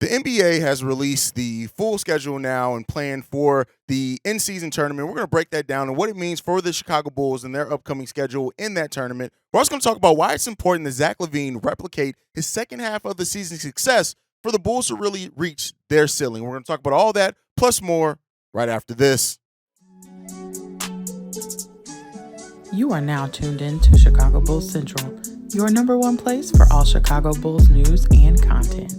The NBA has released the full schedule now and plan for the in-season tournament. We're going to break that down and what it means for the Chicago Bulls and their upcoming schedule in that tournament. We're also going to talk about why it's important that Zach LaVine replicate his second half of the season's success for the Bulls to really reach their ceiling. We're going to talk about all that plus more right after this. You are now tuned in to Chicago Bulls Central, your number one place for all Chicago Bulls news and content.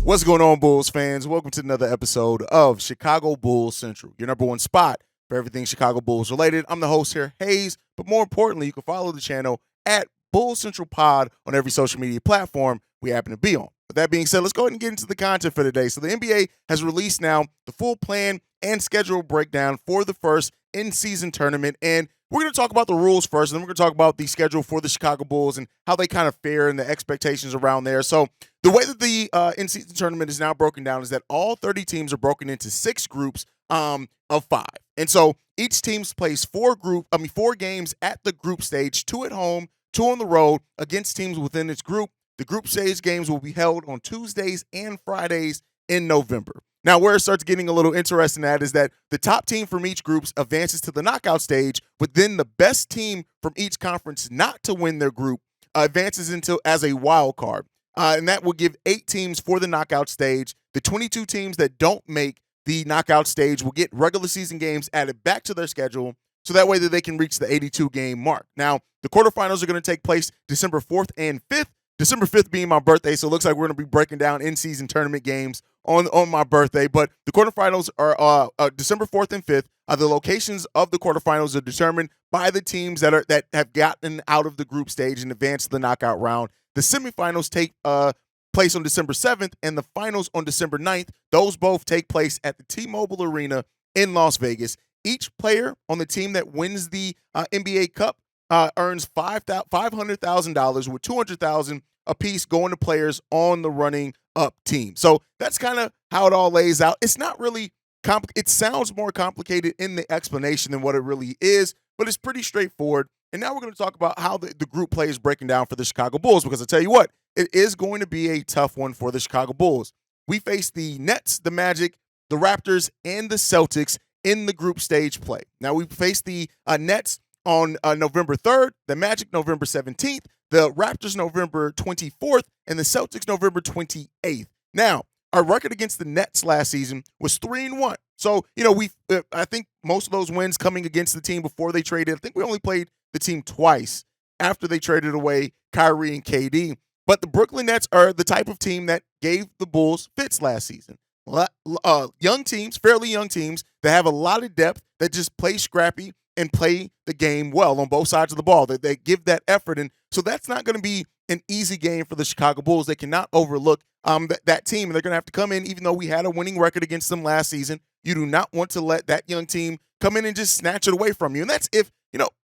What's going on, Bulls fans? Welcome to another episode of Chicago Bulls Central, your number one spot for everything Chicago Bulls related. I'm the host here, Haize, but more importantly, you can follow the channel at Bulls Central Pod on every social media platform we happen to be on. With that being said, let's go ahead and get into the content for today. So the NBA has released now the full plan and schedule breakdown for the first in-season tournament, and we're going to talk about the rules first, and then we're going to talk about the schedule for the Chicago Bulls and how they kind of fare and the expectations around there. So the way that the in-season tournament is now broken down is that all 30 teams are broken into 6 groups of 5. And so each team plays 4 games at the group stage, 2 at home, 2 on the road against teams within its group. The group stage games will be held on Tuesdays and Fridays in November. Now, where it starts getting a little interesting at is that the top team from each group advances to the knockout stage, but then the best team from each conference not to win their group advances into as a wild card. And that will give 8 teams for the knockout stage. The 22 teams that don't make the knockout stage will get regular season games added back to their schedule so that way that they can reach the 82-game mark. Now, the quarterfinals are going to take place December 4th and 5th. December 5th being my birthday, so it looks like we're going to be breaking down in-season tournament games on my birthday. But the quarterfinals are December 4th and 5th. The locations of the quarterfinals are determined by the teams that have gotten out of the group stage and advanced to the knockout round. The semifinals take place on December 7th, and the finals on December 9th. Those both take place at the T-Mobile Arena in Las Vegas. Each player on the team that wins the NBA Cup earns $500,000 with $200,000 a piece going to players on the running up team. So that's kind of how it all lays out. It's not really it sounds more complicated in the explanation than what it really is, but it's pretty straightforward. And now we're going to talk about how the group play is breaking down for the Chicago Bulls, because I tell you what, it is going to be a tough one for the Chicago Bulls. We face the Nets, the Magic, the Raptors, and the Celtics in the group stage play. Now we face the Nets on November 3rd, the Magic November 17th, the Raptors November 24th, and the Celtics November 28th. Now, our record against the Nets last season was 3-1. So, I think most of those wins coming against the team before they traded. I think we only played the team twice after they traded away Kyrie and KD. But the Brooklyn Nets are the type of team that gave the Bulls fits last season. Young teams, fairly young teams that have a lot of depth that just play scrappy and play the game well on both sides of the ball. They give that effort. And so that's not going to be an easy game for the Chicago Bulls. They cannot overlook that team. And they're going to have to come in, even though we had a winning record against them last season. You do not want to let that young team come in and just snatch it away from you. And that's if,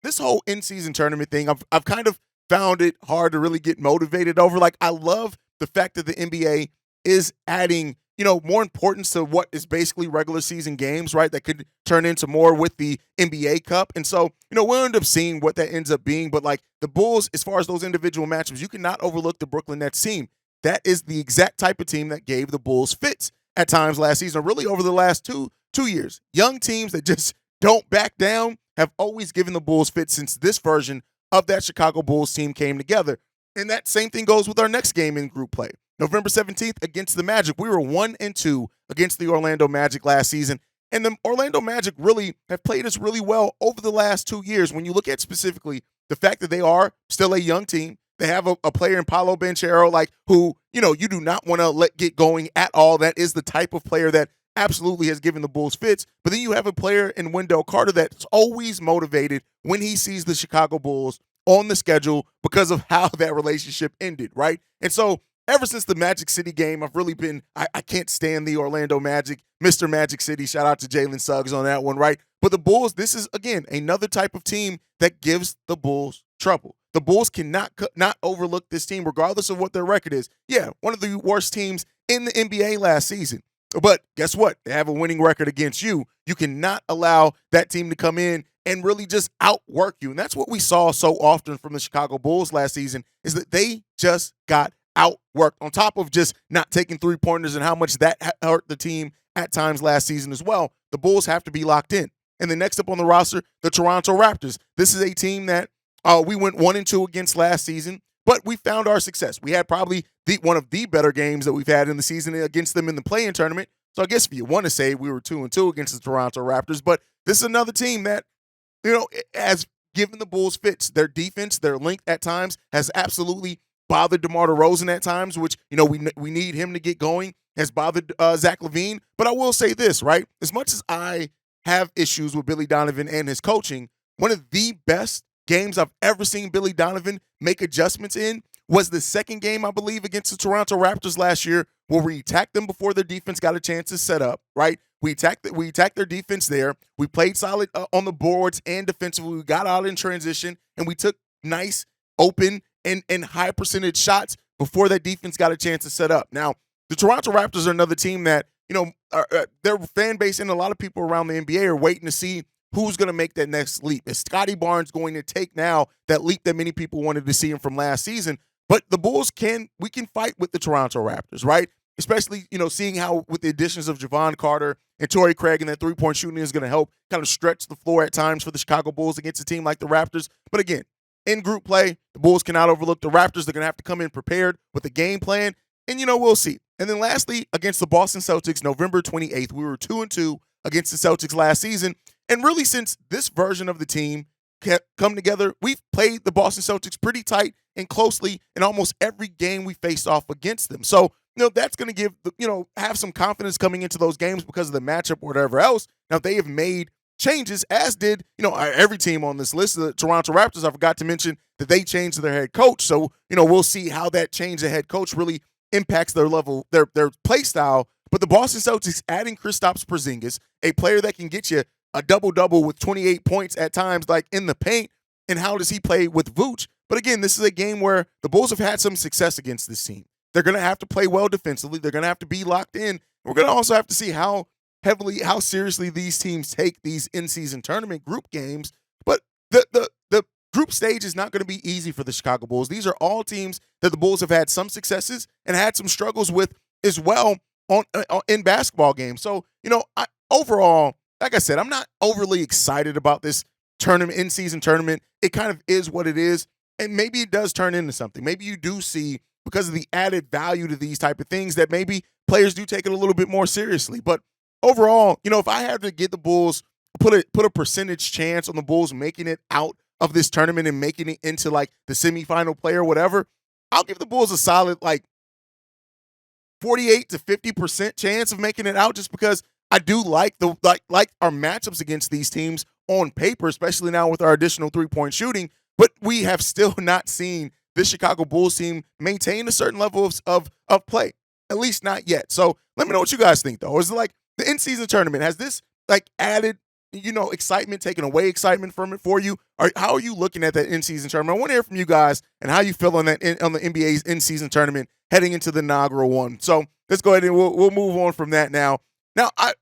this whole in-season tournament thing, I've kind of found it hard to really get motivated over. Like, I love the fact that the NBA is adding more importance to what is basically regular season games, right? That could turn into more with the NBA Cup. And so, we'll end up seeing what that ends up being. But like the Bulls, as far as those individual matchups, you cannot overlook the Brooklyn Nets team. That is the exact type of team that gave the Bulls fits at times last season, or really over the last two years. Young teams that just don't back down have always given the Bulls fits since this version of that Chicago Bulls team came together. And that same thing goes with our next game in group play. November 17th against the Magic. We were 1-2 against the Orlando Magic last season. And the Orlando Magic really have played us really well over the last 2 years. When you look at specifically the fact that they are still a young team, they have a player in Paolo Banchero, who, you do not want to let get going at all. That is the type of player that absolutely has given the Bulls fits. But then you have a player in Wendell Carter that's always motivated when he sees the Chicago Bulls on the schedule because of how that relationship ended, right? And so ever since the Magic City game, I've really been, I can't stand the Orlando Magic, Mr. Magic City. Shout out to Jalen Suggs on that one, right? But the Bulls, this is, again, another type of team that gives the Bulls trouble. The Bulls cannot not overlook this team, regardless of what their record is. Yeah, one of the worst teams in the NBA last season. But guess what? They have a winning record against you. You cannot allow that team to come in and really just outwork you. And that's what we saw so often from the Chicago Bulls last season, is that they just got outworked, on top of just not taking three-pointers and how much that hurt the team at times last season as well. The Bulls have to be locked in. And then next up on the roster, the Toronto Raptors. This is a team that we went 1-2 against last season, but we found our success. We had probably one of the better games that we've had in the season against them in the play-in tournament. So I guess if you want to say we were 2-2 against the Toronto Raptors, but this is another team that, has given the Bulls fits. Their defense, their length at times has absolutely bothered DeMar DeRozan at times, which, we need him to get going, has bothered Zach LaVine. But I will say this, right? As much as I have issues with Billy Donovan and his coaching, one of the best games I've ever seen Billy Donovan make adjustments in was the second game, I believe, against the Toronto Raptors last year, where we attacked them before their defense got a chance to set up, right? We attacked their defense there. We played solid on the boards and defensively. We got out in transition, and we took nice, open, and high percentage shots before that defense got a chance to set up. Now, the Toronto Raptors are another team that, their fan base and a lot of people around the NBA are waiting to see who's going to make that next leap. Is Scotty Barnes going to take now that leap that many people wanted to see him from last season? But the Bulls we can fight with the Toronto Raptors, right? Especially, seeing how with the additions of Javon Carter and Torrey Craig and that three-point shooting is going to help kind of stretch the floor at times for the Chicago Bulls against a team like the Raptors. But again, in group play, the Bulls cannot overlook the Raptors. They're going to have to come in prepared with a game plan, and, we'll see. And then lastly, against the Boston Celtics, November 28th, we were 2-2 against the Celtics last season. And really, since this version of the team come together, we've played the Boston Celtics pretty tight and closely in almost every game we faced off against them. So, that's going to give, have some confidence coming into those games because of the matchup or whatever else. Now, they have made changes, as did, every team on this list. The Toronto Raptors, I forgot to mention that they changed their head coach. So, we'll see how that change of head coach really impacts their level, their play style. But the Boston Celtics adding Kristaps Porzingis, a player that can get you a double-double with 28 points at times, like in the paint, and how does he play with Vooch? But again, this is a game where the Bulls have had some success against this team. They're going to have to play well defensively. They're going to have to be locked in. We're going to also have to see how seriously these teams take these in-season tournament group games. But the group stage is not going to be easy for the Chicago Bulls. These are all teams that the Bulls have had some successes and had some struggles with as well in basketball games. So, overall, like I said, I'm not overly excited about this tournament, in-season tournament. It kind of is what it is, and maybe it does turn into something. Maybe you do see, because of the added value to these type of things, that maybe players do take it a little bit more seriously. But overall, if I had to get the Bulls, put a percentage chance on the Bulls making it out of this tournament and making it into like the semifinal play or whatever, I'll give the Bulls a solid 48 to 50% chance of making it out, just because I do like our matchups against these teams on paper, especially now with our additional three-point shooting. But we have still not seen this Chicago Bulls team maintain a certain level of play, at least not yet. So let me know what you guys think, though. Is it the in-season tournament, has this added excitement, taken away excitement from it for you? Or how are you looking at that in-season tournament? I want to hear from you guys and how you feel on the NBA's in-season tournament heading into the inaugural one. So let's go ahead and we'll move on from that now. Now, a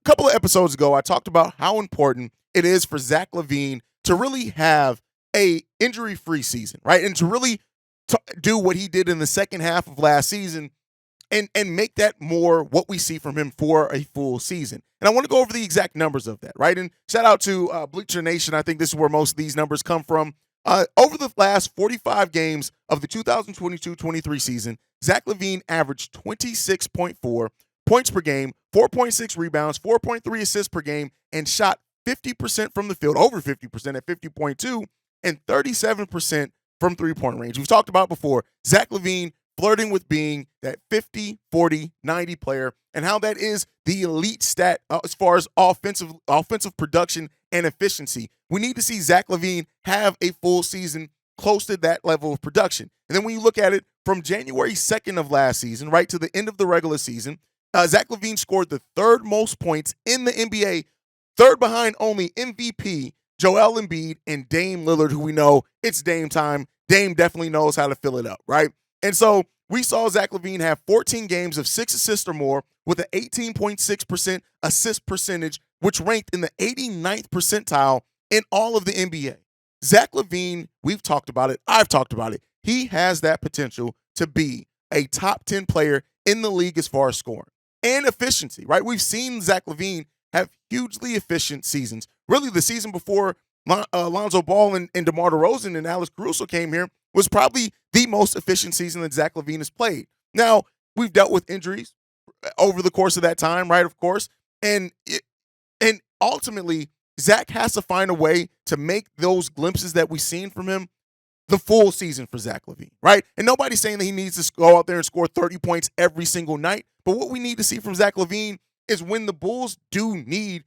couple of episodes ago, I talked about how important it is for Zach LaVine to really have a injury-free season, right? And to really do what he did in the second half of last season and make that more what we see from him for a full season. And I want to go over the exact numbers of that, right? And shout out to Bleacher Nation. I think this is where most of these numbers come from. Over the last 45 games of the 2022-23 season, Zach LaVine averaged 26.4 points per game, 4.6 rebounds, 4.3 assists per game, and shot 50% from the field, over 50% at 50.2, and 37% from three-point range. We've talked about before, Zach LaVine flirting with being that 50, 40, 90 player, and how that is the elite stat as far as offensive production and efficiency. We need to see Zach LaVine have a full season close to that level of production. And then when you look at it from January 2nd of last season, right to the end of the regular season, Zach LaVine scored the third most points in the NBA, third behind only MVP Joel Embiid and Dame Lillard, who we know it's Dame time. Dame definitely knows how to fill it up, right? And so we saw Zach LaVine have 14 games of 6 assists or more with an 18.6% assist percentage, which ranked in the 89th percentile in all of the NBA. Zach LaVine, we've talked about it. I've talked about it. He has that potential to be a top 10 player in the league as far as scoring and efficiency, right? We've seen Zach LaVine have hugely efficient seasons. Really, the season before Lonzo Ball and DeMar DeRozan and Alex Caruso came here was probably the most efficient season that Zach LaVine has played. Now, we've dealt with injuries over the course of that time, right? Of course. And ultimately, Zach has to find a way to make those glimpses that we've seen from him the full season for Zach LaVine, right? And nobody's saying that he needs to go out there and score 30 points every single night. But what we need to see from Zach LaVine is when the Bulls do need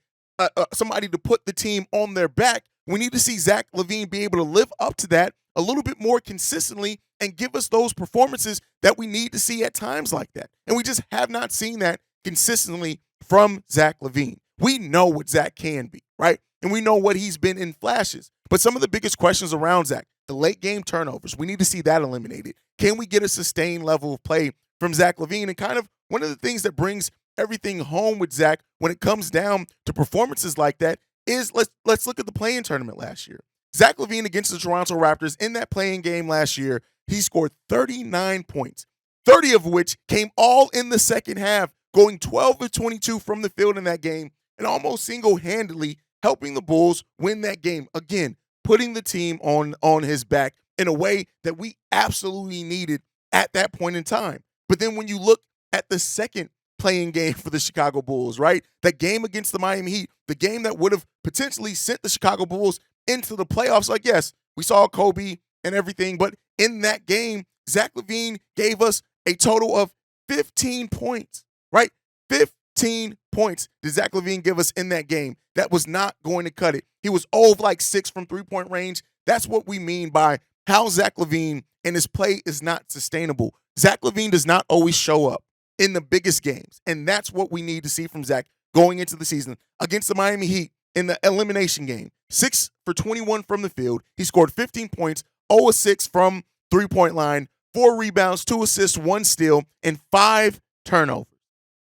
somebody to put the team on their back, we need to see Zach LaVine be able to live up to that a little bit more consistently and give us those performances that we need to see at times like that. And we just have not seen that consistently from Zach LaVine. We know what Zach can be, right? And we know what he's been in flashes. But some of the biggest questions around Zach, the late game turnovers, we need to see that eliminated. Can we get a sustained level of play from Zach LaVine? And kind of one of the things that brings everything home with Zach when it comes down to performances like that is let's look at the play-in tournament last year. Zach LaVine against the Toronto Raptors in that play-in game last year, he scored 39 points, 30 of which came all in the second half, going 12 of 22 from the field in that game and almost single-handedly helping the Bulls win that game. Again, putting the team on his back in a way that we absolutely needed at that point in time. But then when you look at the second play-in game for the Chicago Bulls, right? That game against the Miami Heat, the game that would have potentially sent the Chicago Bulls into the playoffs. Like, yes, we saw Kobe and everything, but in that game, Zach LaVine gave us a total of 15 points, right? 15 points did Zach LaVine give us in that game. That was not going to cut it. He was 0 of like 6 from three-point range. That's what we mean by how Zach LaVine and his play is not sustainable. Zach LaVine does not always show up in the biggest games, and that's what we need to see from Zach going into the season. Against the Miami Heat in the elimination game, 6 for 21 from the field. He scored 15 points, 0 of 6 from three-point line, 4 rebounds, 2 assists, 1 steal, and 5 turnovers.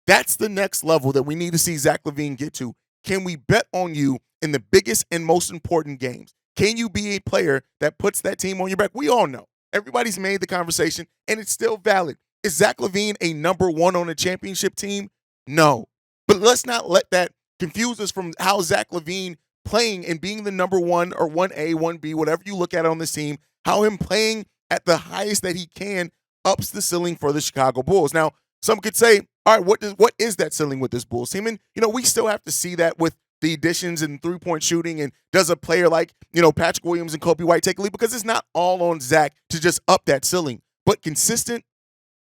That's the next level that we need to see Zach LaVine get to. Can we bet on you in the biggest and most important games? Can you be a player that puts that team on your back? We all know. Everybody's made the conversation, and it's still valid. Is Zach LaVine a number one on a championship team? No. But let's not let that confuse us from how Zach LaVine playing and being the number one or 1A, 1B, whatever you look at on this team, how him playing at the highest that he can ups the ceiling for the Chicago Bulls. Now, some could say, all right, what is that ceiling with this Bulls team? And, we still have to see that with the additions and three-point shooting, and does a player like, Patrick Williams and Kobe White take a lead? Because it's not all on Zach to just up that ceiling. But consistent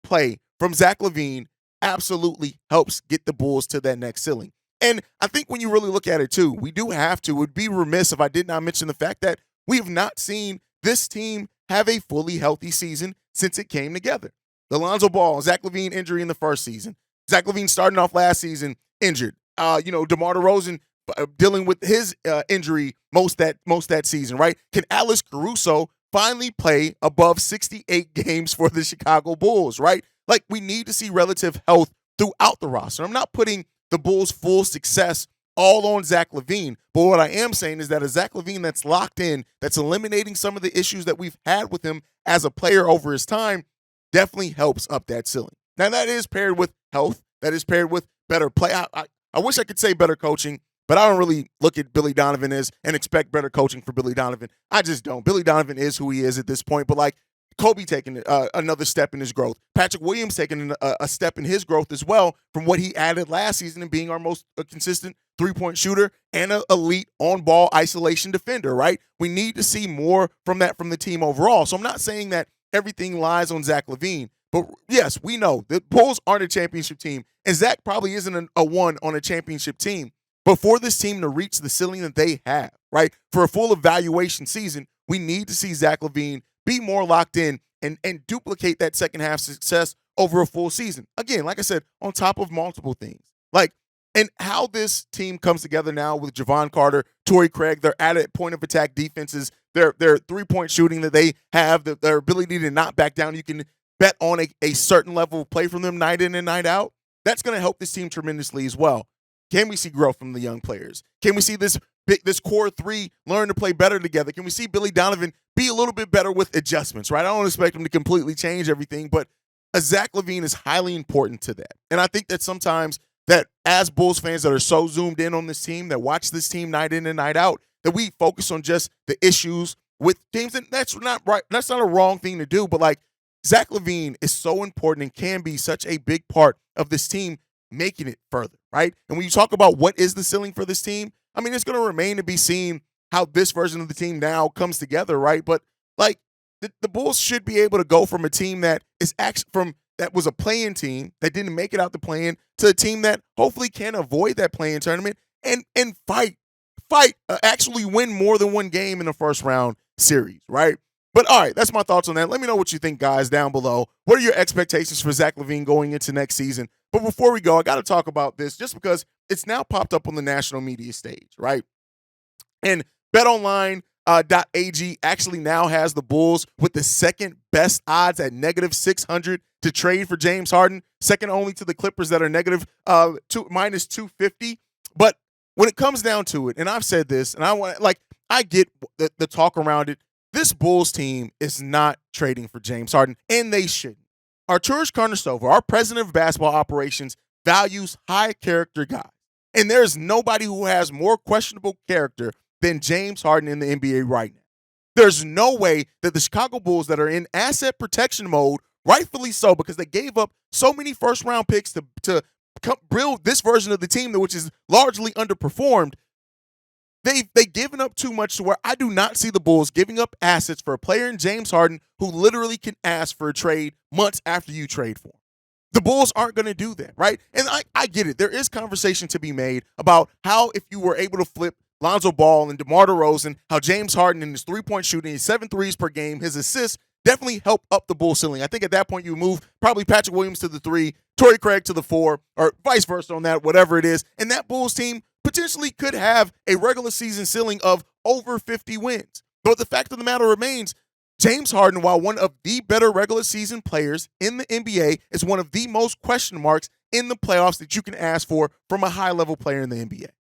play from Zach LaVine absolutely helps get the Bulls to that next ceiling. And I think when you really look at it, too, we do have to. It would be remiss if I did not mention the fact that we have not seen this team have a fully healthy season since it came together. The Lonzo Ball, Zach LaVine injury in the first season. Zach LaVine starting off last season injured. DeMar DeRozan dealing with his injury most that season, right? Can Alex Caruso finally play above 68 games for the Chicago Bulls, right? Like, we need to see relative health throughout the roster. I'm not putting the Bulls' full success all on Zach LaVine, but what I am saying is that a Zach LaVine that's locked in, that's eliminating some of the issues that we've had with him as a player over his time, definitely helps up that ceiling. Now, that is paired with health. That is paired with better play. I wish I could say better coaching, but I don't really look at Billy Donovan as and expect better coaching for Billy Donovan. I just don't. Billy Donovan is who he is at this point, but like Kobe taking another step in his growth. Patrick Williams taking a step in his growth as well from what he added last season and being our most consistent three-point shooter and an elite on-ball isolation defender, right? We need to see more from that from the team overall. So I'm not saying that everything lies on Zach LaVine, but yes, we know the Bulls aren't a championship team, and Zach probably isn't a one on a championship team. But for this team to reach the ceiling that they have, right, for a full evaluation season, we need to see Zach LaVine be more locked in and duplicate that second half success over a full season. Again, like I said, on top of multiple things. And how this team comes together now with Javon Carter, Torrey Craig, their added point of attack defenses, their three-point shooting that they have, their ability to not back down. You can bet on a certain level of play from them night in and night out. That's going to help this team tremendously as well. Can we see growth from the young players? Can we see this this core three learn to play better together? Can we see Billy Donovan be a little bit better with adjustments, right? I don't expect him to completely change everything, but a Zach LaVine is highly important to that. And I think that sometimes that as Bulls fans that are so zoomed in on this team, that watch this team night in and night out, that we focus on just the issues with teams, and that's not right. That's not a wrong thing to do, but like Zach LaVine is so important and can be such a big part of this team making it further, right? And when you talk about what is the ceiling for this team, I mean, it's going to remain to be seen how this version of the team now comes together, right? But like the Bulls should be able to go from a team that is that was a play-in team that didn't make it out the play-in to a team that hopefully can avoid that play-in tournament and actually win more than one game in the first round series, right? But all right, that's my thoughts on that. Let me know what you think, guys, down below. What are your expectations for Zach LaVine going into next season? But before we go, I got to talk about this just because it's now popped up on the national media stage, right? And BetOnline.ag actually now has the Bulls with the second best odds at -600 to trade for James Harden, second only to the Clippers that are minus 250. But when it comes down to it, and I've said this, and I get the talk around it, this Bulls team is not trading for James Harden, and they shouldn't. Arturas Karnisovas, our president of basketball operations, values high character guys. And there's nobody who has more questionable character than James Harden in the NBA right now. There's no way that the Chicago Bulls that are in asset protection mode, rightfully so, because they gave up so many first-round picks to build this version of the team, which is largely underperformed. They've given up too much to where I do not see the Bulls giving up assets for a player in James Harden who literally can ask for a trade months after you trade for him. The Bulls aren't going to do that, right? And I get it. There is conversation to be made about how if you were able to flip Lonzo Ball and DeMar DeRozan, how James Harden in his three-point shooting, his 7 threes per game, his assists definitely help up the Bulls ceiling. I think at that point you move probably Patrick Williams to the 3, Torrey Craig to the 4, or vice versa on that, whatever it is. And that Bulls team potentially could have a regular season ceiling of over 50 wins. But the fact of the matter remains, James Harden, while one of the better regular season players in the NBA, is one of the most question marks in the playoffs that you can ask for from a high-level player in the NBA.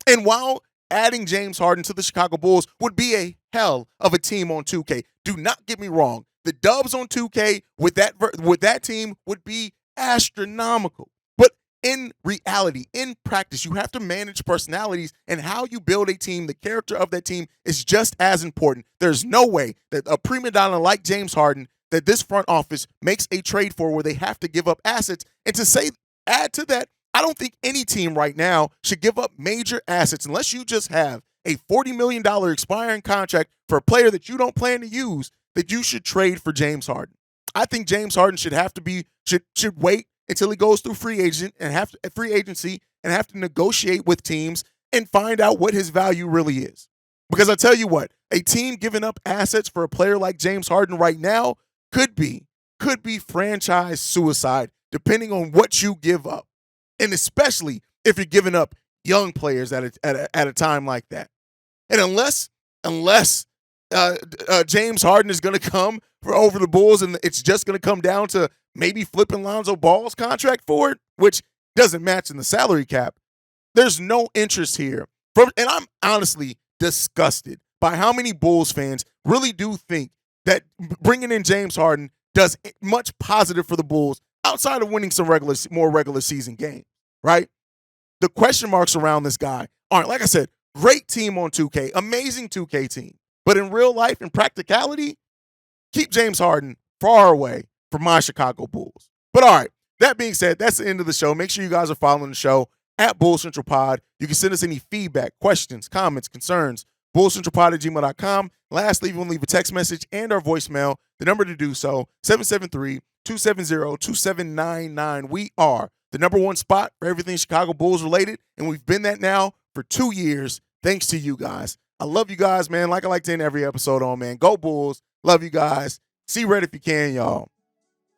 And while adding James Harden to the Chicago Bulls would be a hell of a team on 2K, do not get me wrong. The dubs on 2K with that team would be astronomical. But in reality, in practice, you have to manage personalities, and how you build a team, the character of that team is just as important. There's no way that a prima donna like James Harden that this front office makes a trade for where they have to give up assets. And to add to that, I don't think any team right now should give up major assets unless you just have a $40 million expiring contract for a player that you don't plan to use, that you should trade for James Harden. I think James Harden should wait until he goes through free agency and have to negotiate with teams and find out what his value really is. Because I tell you what, a team giving up assets for a player like James Harden right now could be franchise suicide, depending on what you give up. And especially if you're giving up young players at a time like that. And unless James Harden is going to come for over the Bulls and it's just going to come down to maybe flipping Lonzo Ball's contract for it, which doesn't match in the salary cap, there's no interest here. And I'm honestly disgusted by how many Bulls fans really do think that bringing in James Harden does much positive for the Bulls outside of winning some more regular season games, right? The question marks around this guy aren't, like I said, great team on 2K, amazing 2K team. But in real life and practicality, keep James Harden far away from my Chicago Bulls. But all right, that being said, that's the end of the show. Make sure you guys are following the show at Bull Central Pod. You can send us any feedback, questions, comments, concerns, bullcentralpod@gmail.com. Lastly, you can leave a text message and our voicemail. The number to do so, 773-270-2799. We are the number one spot for everything Chicago Bulls related, and we've been that now for 2 years, thanks to you guys. I love you guys, man. Like I like to end every episode on, man. Go Bulls. Love you guys. See red if you can, y'all.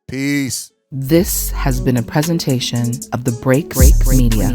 Peace. This has been a presentation of the Break Media.